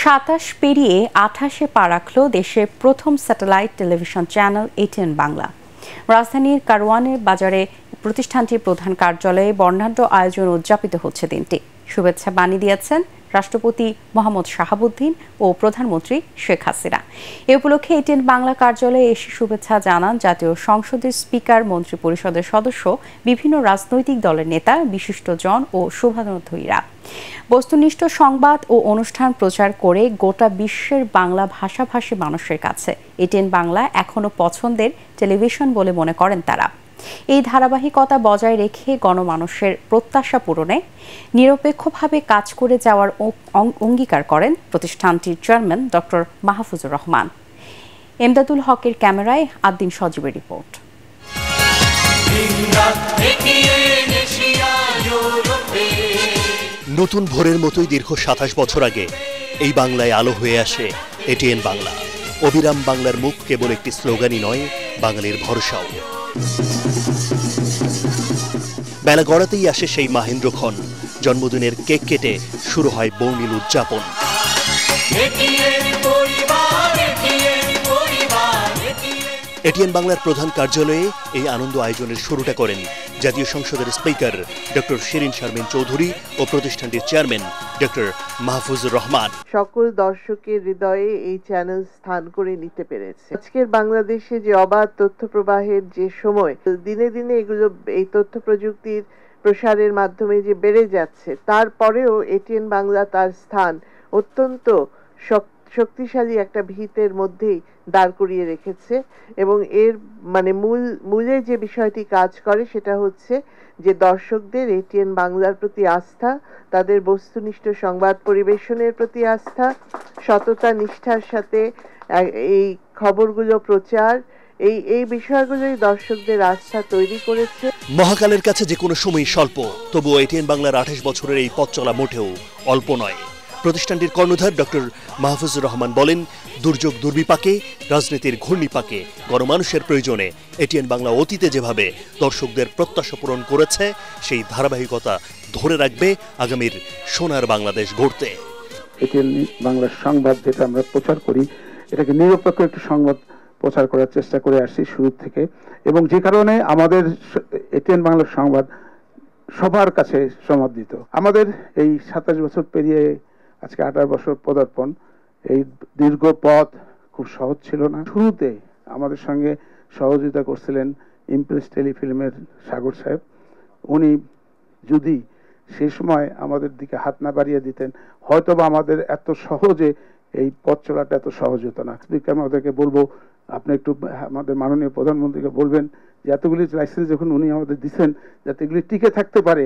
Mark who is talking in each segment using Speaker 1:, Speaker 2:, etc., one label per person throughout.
Speaker 1: ২৭ পেরিয়ে ২৮-এ পা রাখল দেশের প্রথম satellite television channel ATN Bangla. রাজধানীর কারওয়ানের বাজারে প্রতিষ্ঠানটির প্রধান কার্যালয়ে বর্ণাঢ্য আয়োজন উদযাপিত হচ্ছে দিনটি। শুভেচ্ছা বাণী দিয়েছেন রাষ্ট্রপতি মোহাম্মদ শাহাবুদ্দিন ও প্রধানমন্ত্রী শেখ হাসিনা। এ উপলক্ষে এটিএন বাংলা কার্যালয়ে এসে শুভেচ্ছা জানান জাতীয় সংসদের স্পিকার, মন্ত্রিপরিষদের সদস্য, বিভিন্ন রাজনৈতিক দলের নেতা, বিশিষ্টজন ও শুভানুধ্যায়ীরা। বস্তুনিষ্ঠ সংবাদ ও অনুষ্ঠান প্রচার করে গোটা বিশ্বের বাংলা ভাষাভাষী মানুষের কাছে এটিএন বাংলা এখনো পছন্দের টেলিভিশন বলে মনে করেন তারা। এই ধারাবাহিকতা বজায় রেখে গণমানুষের প্রত্যাশা পূরণে নিরপেক্ষভাবে কাজ করে যাওয়ার অঙ্গীকার করেন প্রতিষ্ঠানটির চেয়ারম্যান ডক্টর মাহফুজুর রহমান। এমদাদুল হকের ক্যামেরায় আদ্দিন সজীবের রিপোর্ট।
Speaker 2: নতুন ভোরের মতোই দীর্ঘ ২৭ বছর আগে এই বাংলায় আলো হয়ে আসে এটিএন বাংলা। অবিরাম বাংলার মুখ কেবল একটি স্লোগানই নয়, বাঙালির ভরসাও। বেলা গড়াতেই আসে সেই মাহেন্দ্রক্ষণ। জন্মদিনের কেক কেটে শুরু হয় বর্ণিল উদযাপন। এটিএন বাংলার প্রধান কার্যালয়ে এই আনন্দ আয়োজনের শুরুটা করেন জাতীয় সংসদের স্পিকার ডক্টর শিরিন শারমিন চৌধুরী ও প্রতিষ্ঠানটির চেয়ারম্যান ডক্টর মাহফুজুর রহমান।
Speaker 3: সকল দর্শকের হৃদয়ে এই চ্যানেল স্থান করে নিতে পেরেছে। আজকের বাংলাদেশে যে অবাধ তথ্য প্রবাহের যে সময়, দিনে দিনে এগুলো এই তথ্য প্রযুক্তির প্রসারের মাধ্যমে যে বেড়ে যাচ্ছে, তারপরেও এটিএন বাংলা তার স্থান অত্যন্ত শক্তিশালী একটা ভিতের মধ্যেই দাঁড় করিয়ে রেখেছে। এবং এর মূলে যে বিষয়টি কাজ করে সেটা হচ্ছে যে দর্শকদের এটিএন বাংলার প্রতি আস্থা, তাদের বস্তুনিষ্ঠ সংবাদ পরিবেশনের প্রতি আস্থা, সততা নিষ্ঠার সাথে এই খবরগুলো প্রচার, এই বিষয়গুলোই দর্শকদের আস্থা তৈরি করেছে।
Speaker 2: মহাকালের কাছে যে কোনো সময় স্বল্প, তবুও এটিএন বাংলার ২৮ বছরের এই পথ চলা মোটেও অল্প নয়। প্রতিষ্ঠানটির কর্ণধার ডক্টর মাহফুজুর রহমান বলেন, দুর্যোগ দুর্বিপাকে, রাজনীতির ঘূর্ণিপাকে, গণমানুষের প্রয়োজনে এটিএন বাংলা অতীতে যেভাবে দর্শকদের প্রত্যাশা পূরণ করেছে, সেই ধারাবাহিকতা ধরে রাখবে আগামীর সোনার বাংলাদেশ গড়তে।
Speaker 4: এটিএন বাংলার সংবাদ যেটা আমরা প্রচার করি, এটাকে নিরপেক্ষ একটি সংবাদ প্রচার করার চেষ্টা করে আসছি শুরু থেকে, এবং যে কারণে আমাদের এটিএন বাংলার সংবাদ সবার কাছে সমাদৃত। আমাদের এই ২৭ বছর পেরিয়ে আজকে ২৮ বছর পদার্পণ, এই দীর্ঘ পথ খুব সহজ ছিল না। শুরুতে আমাদের সঙ্গে সহযোগিতা করছিলেন ইমপ্রেস টেলিফিল্মের সাগর সাহেব। উনি যদি সেই সময় আমাদের দিকে হাত না বাড়িয়ে দিতেন, হয়তোবা আমাদের এত সহজে এই পথ চলাটা এত সহজ হতো না। স্পিকার আমাদেরকে বলবো, আপনি একটু আমাদের মাননীয় প্রধানমন্ত্রীকে বলবেন যে এতগুলি লাইসেন্স যখন উনি আমাদের দিচ্ছেন, যাতে এগুলি টিকে থাকতে পারে,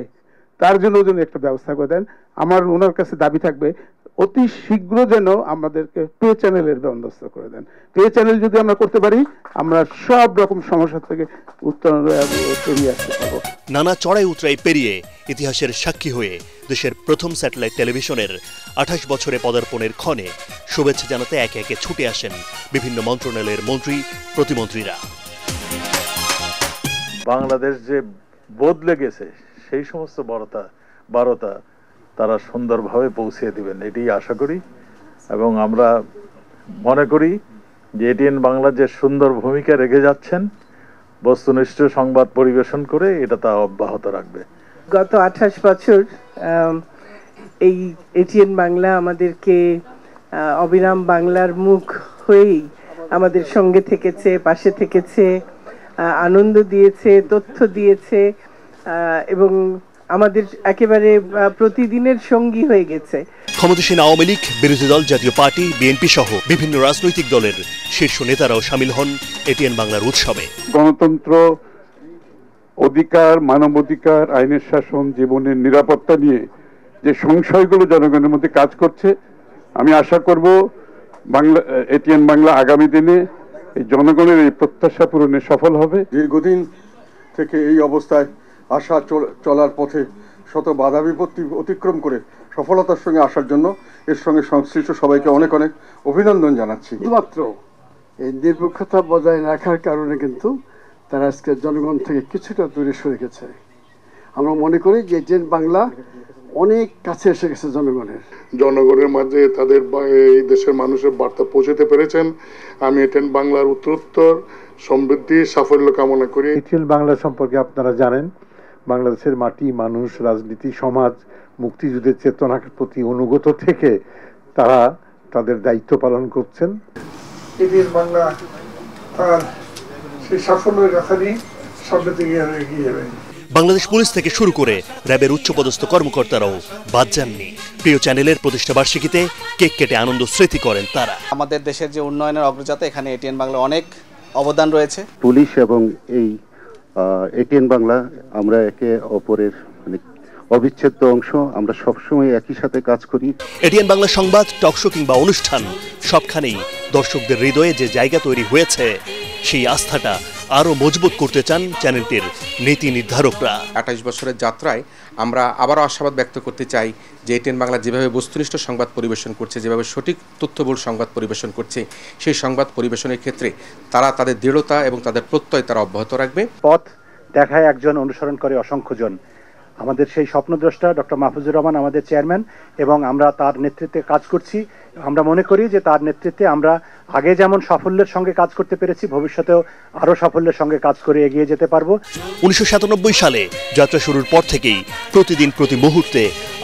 Speaker 4: তার জন্য একটা ব্যবস্থা করে দেন। আমার ওনার কাছে দাবি থাকবে অতি শীঘ্র যেন আমাদেরকে পে চ্যানেলের বন্দোবস্ত করে দেন। পে চ্যানেল যদি আমরা করতে পারি, আমরা সব রকম সমস্যা থেকে উত্তরণ পেরিয়ে আসতে পারবো।
Speaker 2: নানা চড়াই উতরাই পেরিয়ে ইতিহাসের সাক্ষী হয়ে দেশের প্রথম স্যাটেলাইট টেলিভিশনের ২৮ বছরে পদার্পণের ক্ষণে শুভেচ্ছা জানাতে একে একে ছুটে আসেন বিভিন্ন মন্ত্রণালয়ের মন্ত্রী, প্রতিমন্ত্রীরা।
Speaker 5: বাংলাদেশ যে বদলে গেছে, সেই সমস্ত বার্তা তারা সুন্দরভাবে পৌঁছে দিবেন, এটি আশা করি। এবং আমরা মনে করি যে এটিএন বাংলা যে সুন্দর ভূমিকা রেখে যাচ্ছেন, বস্তুনিষ্ঠ সংবাদ পরিবেশন করে, এটা তা অব্যাহত রাখবে।
Speaker 3: গত ২৮ বছর এই এটিএন বাংলা আমাদেরকে অবিরাম বাংলার মুখ হয়েই আমাদের সঙ্গে থেকেছে, পাশে থেকেছে, আনন্দ দিয়েছে, তথ্য দিয়েছে, এবং আমাদের একেবারে প্রতিদিনের সঙ্গী হয়ে গেছে।
Speaker 2: ক্ষমতাসীন আওয়ামী লীগ, বিরোধী দল, জাতীয় পার্টি, বিএনপি সহ বিভিন্ন রাজনৈতিক দলের শীর্ষ নেতারাও সামিল হন এটিএন বাংলার উৎসবে।
Speaker 4: গণতন্ত্র, অধিকার, মানবাধিকার, আইনের শাসন, জীবনের নিরাপত্তা নিয়ে যে সংশয়গুলো জনগণের মধ্যে কাজ করছে, আমি আশা করব এটিএন বাংলা আগামী দিনে এই জনগণের এই প্রত্যাশা পূরণে সফল হবে।
Speaker 6: দীর্ঘদিন থেকে এই অবস্থায় আশা চলার পথে শত বাধা বিপত্তি অতিক্রম করে সফলতার সঙ্গে আসার জন্য এর সঙ্গে সংশ্লিষ্ট সবাইকে অনেক অনেক অভিনন্দন জানাচ্ছি।
Speaker 7: শুধুমাত্র এই নিরপেক্ষতা বজায় রাখার কারণে কিন্তু তারা আজকে জনগণ থেকে কিছুটা দূরে সরে গেছে। আমরা মনে করি যে এটিএন বাংলা অনেক কাছে এসে গেছে
Speaker 8: জনগণের মাঝে তাদের এই দেশের মানুষের বার্তা পৌঁছতে পেরেছেন। আমি এটিএন বাংলার উত্তরোত্তর সমৃদ্ধি সাফল্য কামনা করি।
Speaker 4: এটিএন বাংলা সম্পর্কে আপনারা জানেন, বাংলাদেশের মাটি, মানুষ, রাজনীতি, সমাজ, মুক্তিযুদ্ধের চেতনার প্রতি অনুগত থেকে তারা তাদের দায়িত্ব পালন করছেন।
Speaker 9: এটিএন বাংলা তার সেই সাফল্যের কথা নিয়ে সামনের দিকে এগিয়ে যাবে।
Speaker 2: বাংলাদেশ পুলিশ থেকে শুরু করে র্যাবের উচ্চপদস্থ কর্মকর্তারাও বাদ যাননি। প্রিয় চ্যানেলের প্রতিষ্ঠা বার্ষিকীতে কেক কেটে আনন্দ স্মৃতি করেন তারা।
Speaker 10: আমাদের দেশের যে উন্নয়নের অগ্রযাত্রা, এখানে এটিএন বাংলা অনেক অবদান রয়েছে।
Speaker 11: পুলিশ এবং এই এটিএন বাংলা আমরা একে অপরের অবিচ্ছেদ্য অংশ। আমরা সবসময় একই সাথে কাজ করি।
Speaker 2: এটিএন বাংলা সংবাদ, টকশো কিংবা অনুষ্ঠান সবখানেই দর্শকদের হৃদয়ে যে জায়গা তৈরি হয়েছে, সেই আস্থাটা আরো মজবুত করতে চান চ্যানেলটির নীতি নির্ধারকরা।
Speaker 12: 28 বছরের যাত্রায় আমরা আবারও আশাবাদ ব্যক্ত করতে চাই যে এটিএন বাংলা যেভাবে বস্তুনিষ্ঠ সংবাদ পরিবেশন করছে, যেভাবে সঠিক তথ্যবহুল সংবাদ পরিবেশন করছে, সেই সংবাদ পরিবেশনের ক্ষেত্রে তারা তাদের দৃঢ়তা এবং তাদের প্রত্যয় তারা অব্যাহত রাখবে।
Speaker 4: পথ দেখায় একজন, অনুসরণ করে অসংখ্যজন। আমাদের সেই স্বপ্নদ্রষ্টা ডক্টর মাহফুজুর রহমান আমাদের চেয়ারম্যান, এবং আমরা তার নেতৃত্বে কাজ করছি। আমরা মনে করি যে তার নেতৃত্বে আমরা আগে যেমন সাফল্যের সঙ্গে কাজ করতে পেরেছি, ভবিষ্যতেও আরো সাফল্যের সঙ্গে কাজ করে এগিয়ে যেতে পারবো।
Speaker 2: 1997 সালে যাত্রা শুরুর পর থেকেই প্রতিদিন প্রতি মুহূর্তে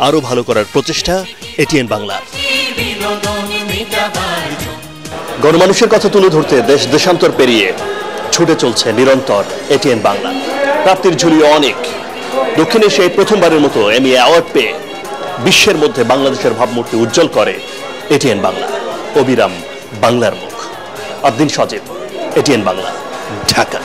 Speaker 2: আরো ভালো করার প্রচেষ্টা এটিএন বাংলার। গণমানুষের কথা তুলে ধরতে দেশ দেশান্তর পেরিয়ে ছুটে চলছে নিরন্তর এটিএন বাংলা। প্রাপ্তির ঝুলিও অনেক। দক্ষিণ এশিয়ায় প্রথমবারের মতো এমি অ্যাওয়ার্ড পেয়ে বিশ্বের মধ্যে বাংলাদেশের ভাবমূর্তি উজ্জ্বল করে এটিএন বাংলা। অবিরাম বাংলার মুখ। আদ্দিন সজীব, এটিএন বাংলা, ঢাকা।